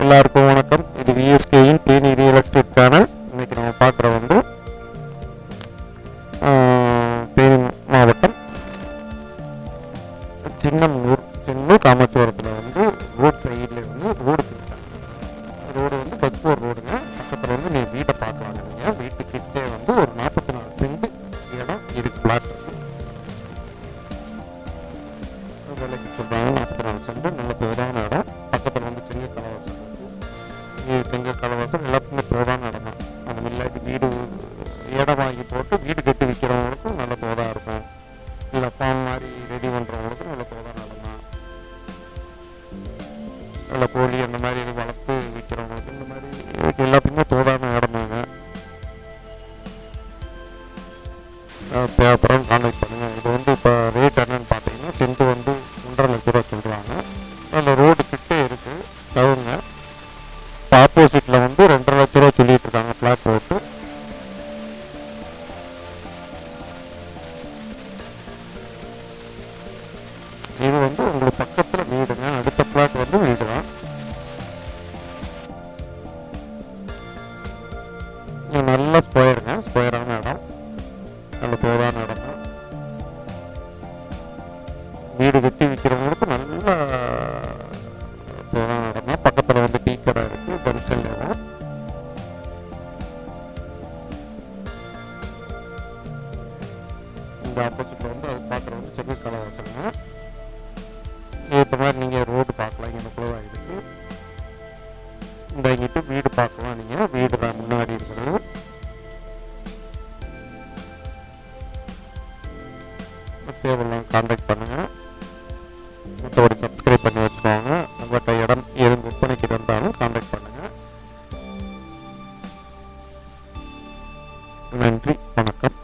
எல்லாருக்கும் வணக்கம். இது விஎஸ்கேயின் தேனி ரியல் எஸ்டேட் சேனல். இன்னைக்கு நம்ம பார்க்குற வந்து தேனி மாவட்டம் சின்னூர் காமாட்சிபுரத்தில் வந்து ரோட் சைடில் வந்து ரோடு வந்து பஸ் போர் ரோடுங்க. பக்கத்தில் வந்து நீங்கள் வீட்டை பார்க்கலாங்க. நீங்கள் வீட்டுக்கிட்டே வந்து ஒரு 44 சென்ட் இடம் இருக்கு, பிளாட் இருக்கு. விலைக்கு சொல்கிறாங்க 44 சென்ட், நல்ல தோதான இடம். பக்கத்தில் வந்து செங்கல் கலவாசம் இருக்குது. செங்கல் கலவாசம் எல்லாத்துக்குமே தோதான இடம் தான். அது இல்லாட்டி வீடு இடம் வாங்கி போட்டு வீடு கட்டி விற்கிறவங்களுக்கும் நல்ல தோதாக இருக்கும். இல்லை ஃபார்ம் மாதிரி ரெடி பண்ணுறவங்களுக்கும் நல்ல தோதான இடம் தான். நல்ல கோழி அந்த மாதிரி இது வளர்த்து விற்கிறவங்களுக்கு இந்த மாதிரி இதுக்கு எல்லாத்துக்குமே தோதான இடம் தாங்க. தேவைப்படம் கான்டாக்ட் பண்ணுங்கள். இது வந்து இப்போ ரேட் என்னன்னு பார்த்தீங்கன்னா சென்ட் வந்து 1.5 லட்ச ரூபா சொல்கிறாங்க. அதில் ரோடு கிட்டே இருக்குது டவுனுங்க. இப்போ ஆப்போசிட்டில் வந்து 2.5 லட்ச ரூபா சொல்லிட்டு இருக்காங்க பிளாட் ரோட்டு. இது வந்து உங்களுக்கு பக்கத்தில் வீடுங்க. அடுத்த பிளாட் வந்து வீடு தான். நல்ல ஸ்கொயருங்க, ஸ்கொயரான இடம், நல்ல தோதான இடம் தான். வீடு கட்டி விற்கிறவங்களுக்கு நல்ல தோதான இடம் தான். பக்கத்தில் வந்து டீ கடை இருக்குது, ஜங்ஷன் இடம். இந்த ஆப்போசிட்டில் வந்து அது பார்க்குற வந்து செங்கல் கலவாசங்க. ஏற்ற மாதிரி நீங்கள் ரோடு பார்க்கலாம், எனக்குள்ள தான் இருக்குது. இந்த இங்கிட்டு வீடு பார்க்கலாம். நீங்கள் வீடு தான் முன்னாடி இருக்கிறது. தேவையில்லாம் கான்டாக்ட் பண்ணுங்கள். மற்றபடி சப்ஸ்கிரைப் பண்ணி வச்சுக்கோங்க. உங்கள்கிட்ட இடம் எதுவும் விற்பனைக்கு இருந்தாலும் கான்டாக்ட் பண்ணுங்கள். நன்றி, வணக்கம்.